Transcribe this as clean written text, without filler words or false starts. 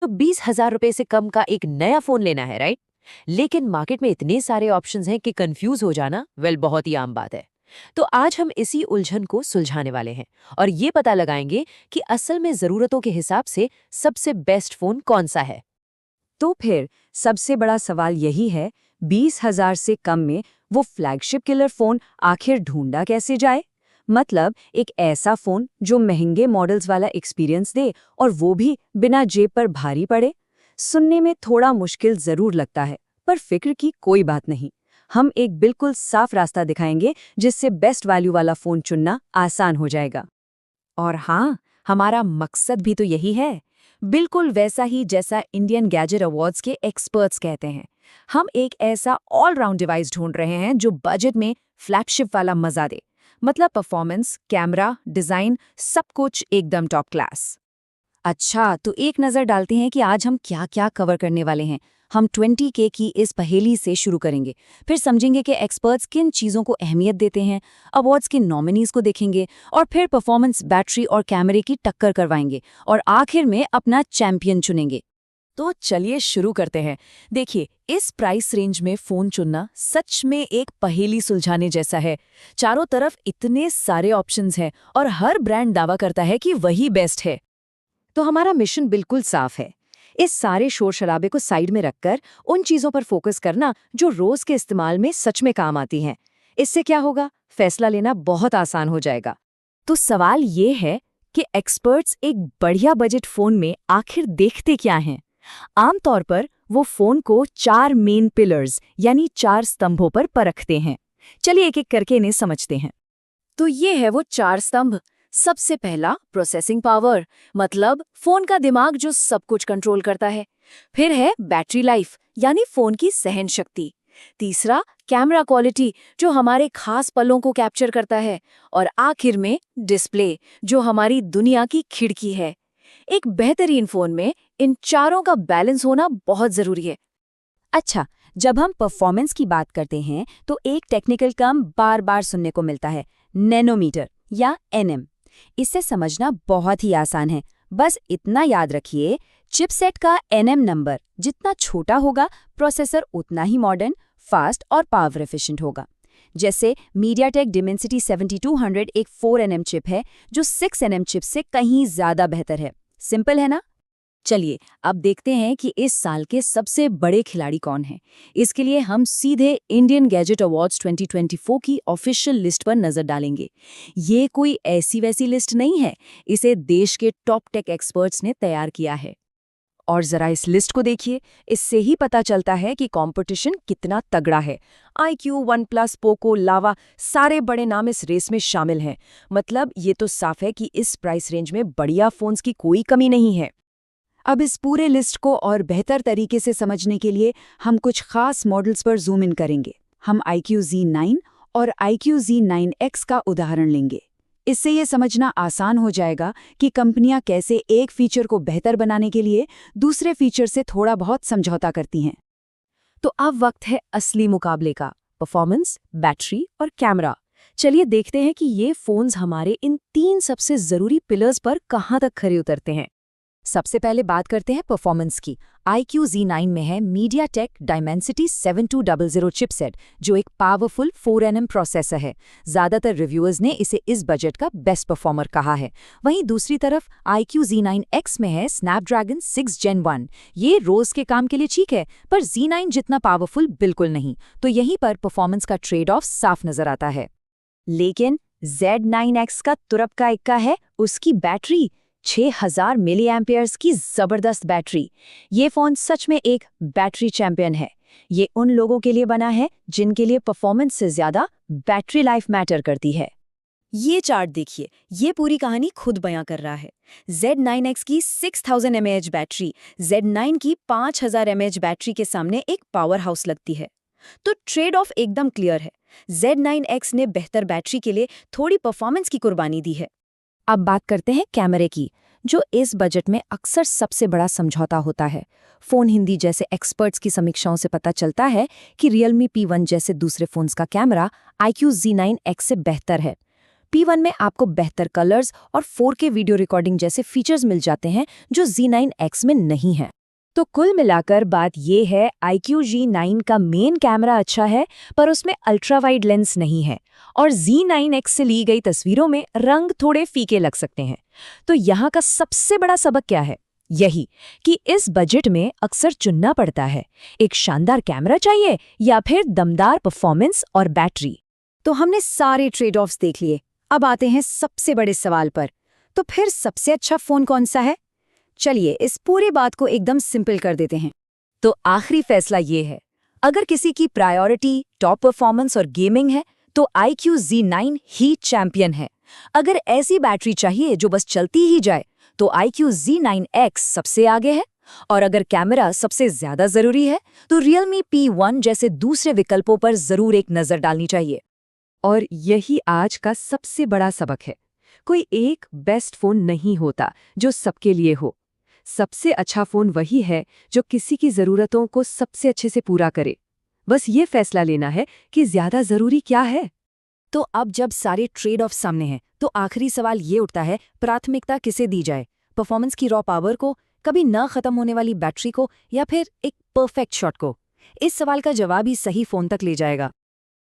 तो 20,000 रुपए से कम का एक नया फोन लेना है, राइट? लेकिन मार्केट में इतने सारे ऑप्शंस हैं कि कंफ्यूज हो जाना बहुत ही आम बात है। तो आज हम इसी उलझन को सुलझाने वाले हैं और ये पता लगाएंगे कि असल में जरूरतों के हिसाब से सबसे बेस्ट फोन कौन सा है। तो फिर सबसे बड़ा सवाल यही है, 20,000 से कम में वो फ्लैगशिप किलर फोन आखिर ढूंढा कैसे जाए? मतलब एक ऐसा फोन जो महंगे मॉडल्स वाला एक्सपीरियंस दे और वो भी बिना जेब पर भारी पड़े। सुनने में थोड़ा मुश्किल जरूर लगता है, पर फिक्र की कोई बात नहीं। हम एक बिल्कुल साफ रास्ता दिखाएंगे जिससे बेस्ट वैल्यू वाला फोन चुनना आसान हो जाएगा। और हाँ, हमारा मकसद भी तो यही है, बिल्कुल वैसा ही जैसा इंडियन गैजेट अवार्ड्स के एक्सपर्ट्स कहते हैं। हम एक ऐसा ऑलराउंड डिवाइस ढूंढ रहे हैं जो बजट में फ्लैगशिप वाला मजा दे। मतलब परफॉर्मेंस, कैमरा, डिजाइन, सब कुछ एकदम टॉप क्लास। अच्छा, तो एक नज़र डालते हैं कि आज हम क्या-क्या कवर करने वाले हैं। हम 20K की इस पहेली से शुरू करेंगे, फिर समझेंगे कि एक्सपर्ट्स किन चीज़ों को अहमियत देते हैं, अवार्ड्स के नॉमिनीज को देखेंगे और फिर परफॉर्मेंस, बैटरी और कैमरे की टक्कर करवाएंगे और आखिर में अपना चैंपियन चुनेंगे। तो चलिए शुरू करते हैं। देखिए, इस प्राइस रेंज में फोन चुनना सच में एक पहेली सुलझाने जैसा है। चारों तरफ इतने सारे ऑप्शंस हैं और हर ब्रांड दावा करता है कि वही बेस्ट है। तो हमारा मिशन बिल्कुल साफ है। इस सारे शोर शराबे को साइड में रखकर उन चीजों पर फोकस करना जो रोज के इस्तेमाल में सच में काम आती हैं। इससे क्या होगा, फैसला लेना बहुत आसान हो जाएगा। तो सवाल ये है कि एक्सपर्ट्स एक बढ़िया बजट फोन में आखिर देखते क्या हैं? आमतौर पर वो फोन को 4 मेन पिलर्स यानी 4 स्तंभों पर परखते हैं। चलिए एक एक करके इन्हें समझते हैं। तो ये है वो 4 स्तंभ। सबसे पहला प्रोसेसिंग पावर, मतलब फोन का दिमाग जो सब कुछ कंट्रोल करता है। फिर है बैटरी लाइफ, यानी फोन की सहन शक्ति। तीसरा कैमरा क्वालिटी, जो हमारे खास पलों को कैप्चर करता है। और आखिर में डिस्प्ले, जो हमारी दुनिया की खिड़की है। एक बेहतरीन फोन में इन चारों का बैलेंस होना बहुत जरूरी है। अच्छा, जब हम परफॉर्मेंस की बात करते हैं तो एक टेक्निकल टर्म बार बार सुनने को मिलता है, नैनोमीटर या एनएम। इसे समझना बहुत ही आसान है। बस इतना याद रखिए, चिपसेट का एनएम नंबर जितना छोटा होगा, प्रोसेसर उतना ही मॉडर्न, फास्ट और पावर एफिशिएंट होगा। जैसे मीडियाटेक डिमेंसिटी 7200 एक 4nm चिप है जो 6nm चिप से कहीं ज्यादा बेहतर है। सिंपल है ना? चलिए अब देखते हैं कि इस साल के सबसे बड़े खिलाड़ी कौन हैं। इसके लिए हम सीधे इंडियन गैजेट अवार्ड्स 2024 की ऑफिशियल लिस्ट पर नजर डालेंगे। ये कोई ऐसी वैसी लिस्ट नहीं है, इसे देश के टॉप टेक एक्सपर्ट्स ने तैयार किया है। और जरा इस लिस्ट को देखिए, इससे ही पता चलता है कि कंपटीशन कितना तगड़ा है। iQOO, OnePlus, पोको, लावा, सारे बड़े नाम इस रेस में शामिल हैं। मतलब ये तो साफ है कि इस प्राइस रेंज में बढ़िया फोन्स की कोई कमी नहीं है। अब इस पूरे लिस्ट को और बेहतर तरीके से समझने के लिए हम कुछ खास मॉडल्स पर जूम इन करेंगे। हम iQOO Z9 और iQOO Z9X का उदाहरण लेंगे। इससे ये समझना आसान हो जाएगा कि कंपनियां कैसे एक फीचर को बेहतर बनाने के लिए दूसरे फीचर से थोड़ा बहुत समझौता करती हैं। तो अब वक्त है असली मुकाबले का, परफॉर्मेंस, बैटरी और कैमरा। चलिए देखते हैं कि ये फोन्स हमारे इन 3 सबसे जरूरी पिलर्स पर कहाँ तक खरे उतरते हैं। सबसे पहले बात करते हैं परफॉर्मेंस की। iQOO Z9 में है मीडियाटेक डायमेंसिटी 7200 चिपसेट, जो एक पावरफुल 4nm प्रोसेसर है। ज्यादातर रिव्यूअर्स ने इसे इस बजट का बेस्ट परफॉर्मर कहा है। वहीं दूसरी तरफ iQOO Z9X में है स्नैपड्रैगन 6 Gen 1। ये रोज के काम के लिए ठीक है, पर Z9 जितना पावरफुल बिल्कुल नहीं। तो यहीं पर परफॉर्मेंस का ट्रेड ऑफ साफ नजर आता है। लेकिन Z9X का तुरप का इक्का है उसकी बैटरी। 6000 मिली एम्पियर्स की जबरदस्त बैटरी। ये फोन सच में एक बैटरी चैंपियन है। ये उन लोगों के लिए बना है जिनके लिए परफॉर्मेंस से ज्यादा बैटरी लाइफ मैटर करती है। ये चार्ट देखिए, ये पूरी कहानी खुद बयां कर रहा है। Z9X की 6000 mAh बैटरी Z9 की 5000 mAh बैटरी के सामने एक पावर हाउस लगती है। तो ट्रेड ऑफ एकदम क्लियर है। Z9X ने बेहतर बैटरी के लिए थोड़ी परफॉर्मेंस की कुर्बानी दी है। अब बात करते हैं कैमरे की, जो इस बजट में अक्सर सबसे बड़ा समझौता होता है। फोन हिंदी जैसे एक्सपर्ट्स की समीक्षाओं से पता चलता है कि Realme P1 जैसे दूसरे फोन्स का कैमरा iQOO Z9X से बेहतर है। P1 में आपको बेहतर कलर्स और 4K वीडियो रिकॉर्डिंग जैसे फीचर्स मिल जाते हैं जो Z9X में नहीं है। तो कुल मिलाकर बात ये है, iQOO G9 का मेन कैमरा अच्छा है पर उसमें अल्ट्रा वाइड लेंस नहीं है और Z9X से ली गई तस्वीरों में रंग थोड़े फीके लग सकते हैं। तो यहाँ का सबसे बड़ा सबक क्या है? यही कि इस बजट में अक्सर चुनना पड़ता है, एक शानदार कैमरा चाहिए या फिर दमदार परफॉर्मेंस और बैटरी। तो हमने सारे ट्रेड ऑफ्स देख लिए, अब आते हैं सबसे बड़े सवाल पर। तो फिर सबसे अच्छा फोन कौन सा है? चलिए इस पूरी बात को एकदम सिंपल कर देते हैं। तो आखिरी फैसला ये है, अगर किसी की प्रायोरिटी टॉप परफॉर्मेंस और गेमिंग है तो iQOO Z9 ही चैंपियन है। अगर ऐसी बैटरी चाहिए जो बस चलती ही जाए तो iQOO Z9X सबसे आगे है, और अगर कैमरा सबसे ज्यादा जरूरी है तो Realme P1 जैसे दूसरे विकल्पों पर जरूर एक नजर डालनी चाहिए। और यही आज का सबसे बड़ा सबक है, कोई एक बेस्ट फोन नहीं होता जो सबके लिए हो। सबसे अच्छा फोन वही है जो किसी की जरूरतों को सबसे अच्छे से पूरा करे। बस ये फैसला लेना है कि ज्यादा जरूरी क्या है। तो अब जब सारे ट्रेड ऑफ सामने हैं तो आखिरी सवाल ये उठता है, प्राथमिकता किसे दी जाए? परफॉर्मेंस की रॉ पावर को, कभी न खत्म होने वाली बैटरी को, या फिर एक परफेक्ट शॉट को? इस सवाल का जवाब ही सही फोन तक ले जाएगा।